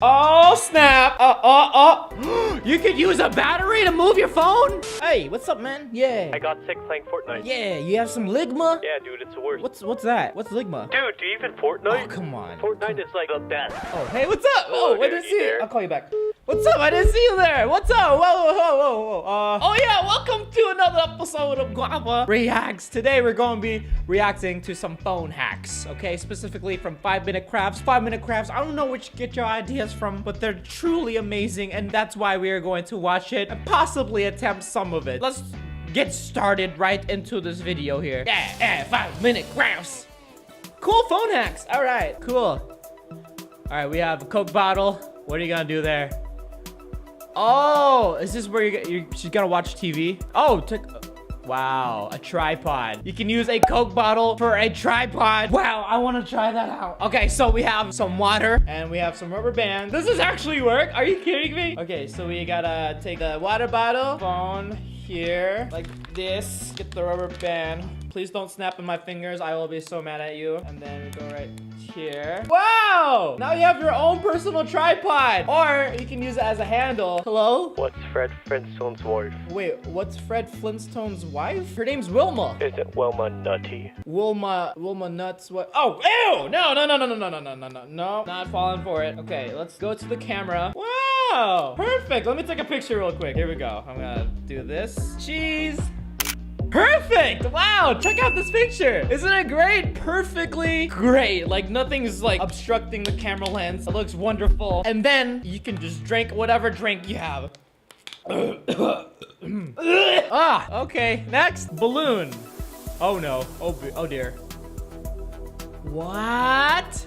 Oh, snap. You could use a battery to move your phone? Hey, what's up, man? Yeah. I got sick playing Fortnite. Yeah, you have some ligma? Yeah, dude, it's the worst. What's that? What's ligma? Dude, do you even Fortnite? Oh, come on. Fortnite is like the best. Oh, hey, what's up? Oh, I didn't see you. there? I'll call you back. What's up? I didn't see you there. What's up? Whoa. Oh yeah, welcome to another episode of Guava Reacts. Today we're going to be reacting to some phone hacks, okay? Specifically from 5-Minute Crafts. 5-Minute Crafts, I don't know which get your ideas from, but they're truly amazing, and that's why we are going to watch it and possibly attempt some of it. Let's get started right into this video here. Yeah, 5-Minute Crafts. Cool phone hacks. All right, cool. All right, we have a Coke bottle. What are you gonna do there? Oh, is this where she's gonna watch TV? Oh, wow, a tripod. You can use a Coke bottle for a tripod. Wow, I want to try that out. Okay, so we have some water and we have some rubber bands. Does this actually work? Are you kidding me? Okay, so we gotta take the water bottle, phone here, like this. Get the rubber band. Please don't snap in my fingers. I will be so mad at you. And then we go right here. Wow! Now you have your own personal tripod. Or you can use it as a handle. Hello? What's Fred Flintstone's wife? Wait, what's Fred Flintstone's wife? Her name's Wilma. Isn't Wilma nutty? Wilma Nuts, what? Oh, ew! No, not falling for it. Okay, let's go to the camera. Wow! Perfect! Let me take a picture real quick. Here we go. I'm gonna do this. Cheese! Perfect! Wow, check out this picture. Isn't it great? Perfectly great. Like nothing's like obstructing the camera lens. It looks wonderful. And then you can just drink whatever drink you have. Okay, next, balloon. Oh no, oh dear. What?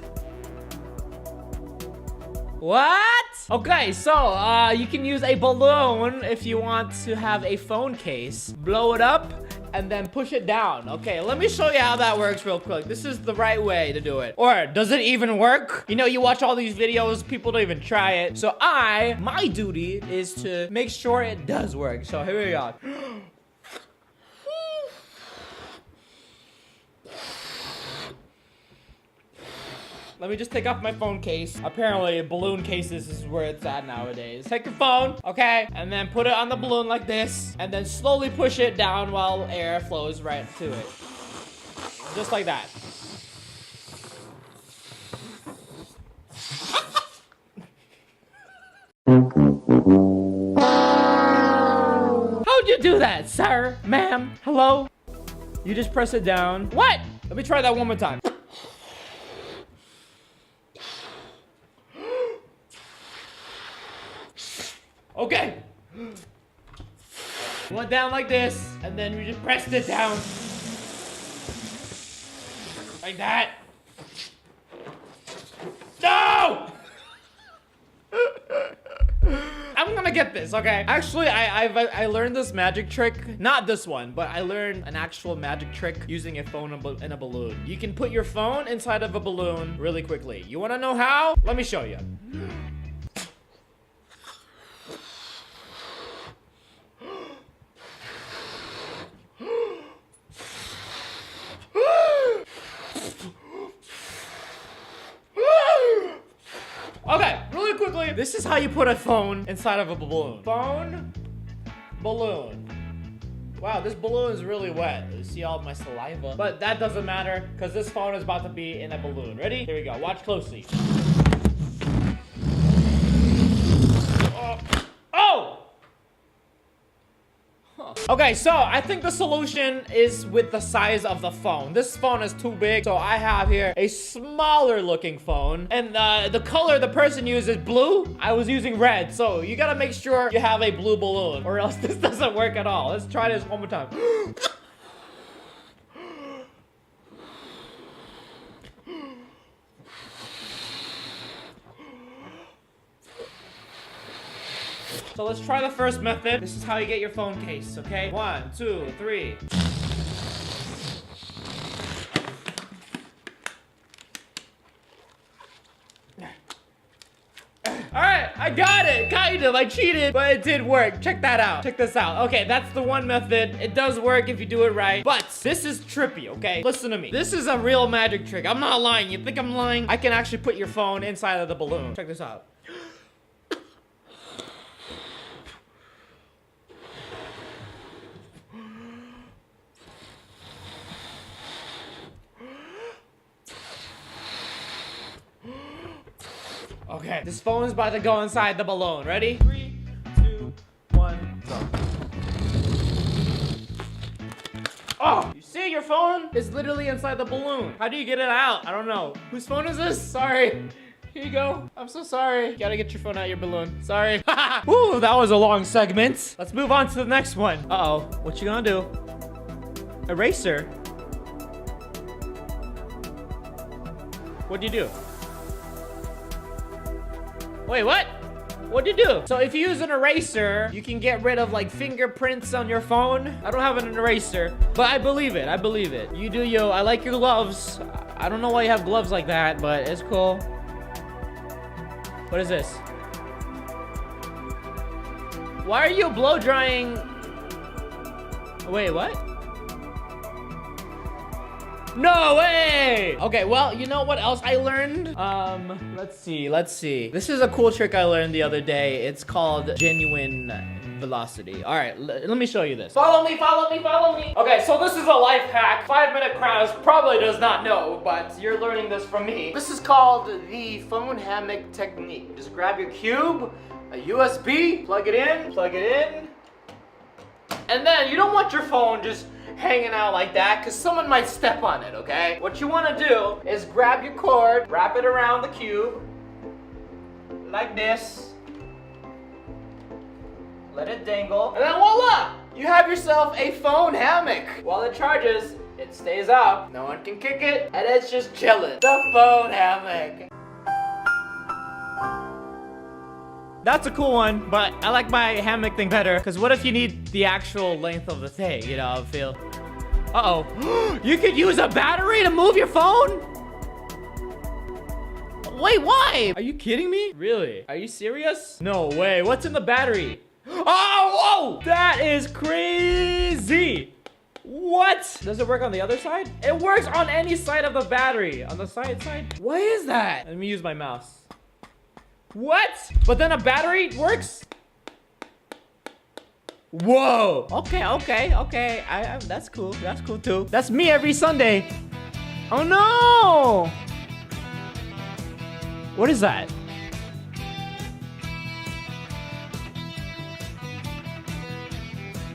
Okay, so you can use a balloon if you want to have a phone case. Blow it up and then push it down. Okay, let me show you how that works real quick. This is the right way to do it. Or does it even work? You know, you watch all these videos, people don't even try it. So my duty is to make sure it does work. So here we go. Let me just take off my phone case. Apparently, balloon cases is where it's at nowadays. Take your phone, okay, and then put it on the balloon like this, and then slowly push it down while air flows right to it. Just like that. How'd you do that, sir? Ma'am? Hello? You just press it down. What? Let me try that one more time. Okay. Went down like this, and then we just pressed it down. Like that. No! I'm gonna get this, okay? Actually, I learned this magic trick. Not this one, but I learned an actual magic trick using a phone in a balloon. You can put your phone inside of a balloon really quickly. You wanna know how? Let me show you. Okay, really quickly, this is how you put a phone inside of a balloon. Phone, balloon. Wow, this balloon is really wet. You see all my saliva. But that doesn't matter, because this phone is about to be in a balloon. Ready? Here we go, watch closely. Oh! Okay, so I think the solution is with the size of the phone. This phone is too big, so I have here a smaller looking phone. And the color the person uses blue, I was using red. So you gotta make sure you have a blue balloon or else this doesn't work at all. Let's try this one more time. So let's try the first method. This is how you get your phone case, okay? 1, 2, 3. All right, I got it, kind of. I cheated, but it did work. Check that out. Check this out. Okay, that's the one method. It does work if you do it right, but this is trippy, okay? Listen to me. This is a real magic trick. I'm not lying. You think I'm lying? I can actually put your phone inside of the balloon. Check this out. Okay, this phone is about to go inside the balloon. Ready? 3, 2, 1, go. Oh, you see your phone is literally inside the balloon. How do you get it out? I don't know. Whose phone is this? Sorry. Here you go. I'm so sorry. Gotta get your phone out of your balloon. Sorry. Woo, that was a long segment. Let's move on to the next one. Uh-oh, what you gonna do? Eraser? What'd you do? Wait, what? What'd you do? So if you use an eraser, you can get rid of like fingerprints on your phone. I don't have an eraser, but I believe it. I believe it. You do you. I like your gloves. I don't know why you have gloves like that, but it's cool. What is this? Why are you blow drying? Wait, what? No way! Okay, well, you know what else I learned? Let's see. This is a cool trick I learned the other day. It's called genuine velocity. All right, let me show you this. Follow me. Okay, so this is a life hack. 5-minute crowd probably does not know, but you're learning this from me. This is called the phone hammock technique. Just grab your cube, a USB, plug it in, and then you don't want your phone just hanging out like that because someone might step on it, okay? What you want to do is grab your cord, wrap it around the cube like this, let it dangle, and then voila! You have yourself a phone hammock. While it charges, it stays up, no one can kick it, and it's just chilling. The phone hammock. That's a cool one, but I like my hammock thing better, because what if you need the actual length of the thing, you know, I feel. Uh-oh. You could use a battery to move your phone? Wait, why? Are you kidding me? Really? Are you serious? No way. What's in the battery? Oh, whoa! That is crazy. What? Does it work on the other side? It works on any side of the battery. On the side? What is that? Let me use my mouse. What? But then a battery works? Whoa. Okay. That's cool. That's cool too. That's me every Sunday. Oh no. What is that?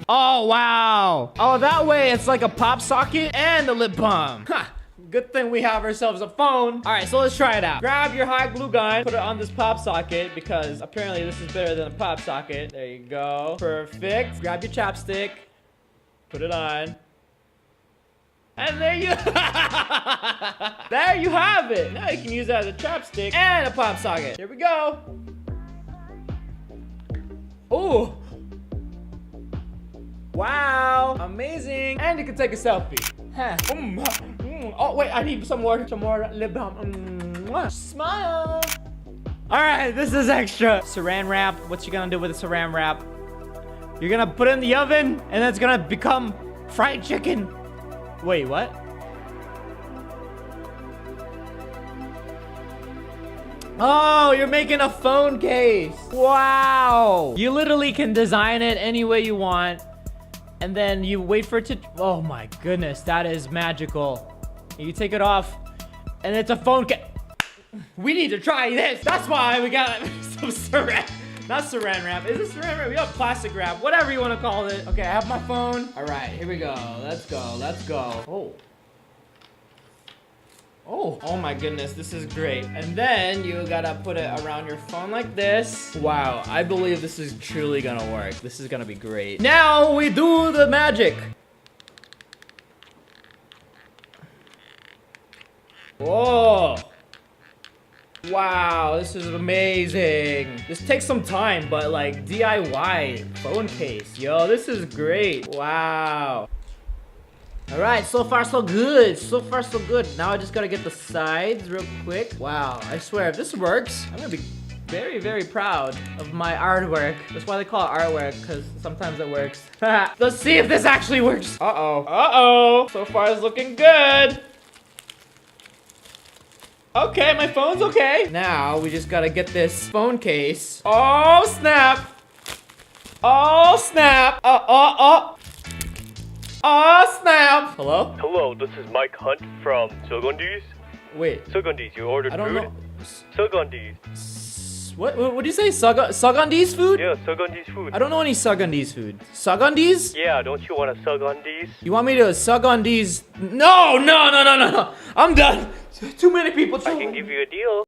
Oh, wow. Oh, that way it's like a pop socket and a lip balm. Ha. Good thing we have ourselves a phone. All right, so let's try it out. Grab your hot glue gun, put it on this pop socket because apparently this is better than a pop socket. There you go. Perfect. Grab your chapstick, put it on. And there you there you have it. Now you can use that as a chapstick and a pop socket. Here we go. Ooh. Wow, amazing. And you can take a selfie. Oh wait, I need some more lip balm. Smile. All right, this is extra. Saran wrap. What you gonna do with the saran wrap? You're gonna put it in the oven, and then it's gonna become fried chicken. Wait, what? Oh, you're making a phone case. Wow. You literally can design it any way you want. And then you wait for it to, oh my goodness, that is magical. You take it off, and it's a phone case. We need to try this. That's why we got some saran, not saran wrap. Is it saran wrap? We have plastic wrap, whatever you want to call it. Okay, I have my phone. All right, here we go. Let's go. Oh my goodness, this is great. And then you gotta put it around your phone like this. Wow, I believe this is truly gonna work. This is gonna be great. Now we do the magic. Whoa. Wow, this is amazing. This takes some time, but like DIY phone case. Yo, this is great. Wow. All right, so far so good. Now I just gotta get the sides real quick. Wow, I swear if this works, I'm gonna be very, very proud of my artwork. That's why they call it artwork, because sometimes it works. Let's see if this actually works. Uh-oh. So far it's looking good. Okay, my phone's okay. Now we just gotta get this phone case. Oh, snap. Oh, snap! Hello? Hello, this is Mike Hunt from Sogondis. Wait. Sogondis, you ordered I don't food? know. Sogondis. What do you say? Sagandi's food? Yeah, sug on these food. I don't know any Sagandi's food. Sagandi's? Yeah, don't you want to sug on these? You want me to sug on these? No. I'm done. Too many people. I can give you a deal.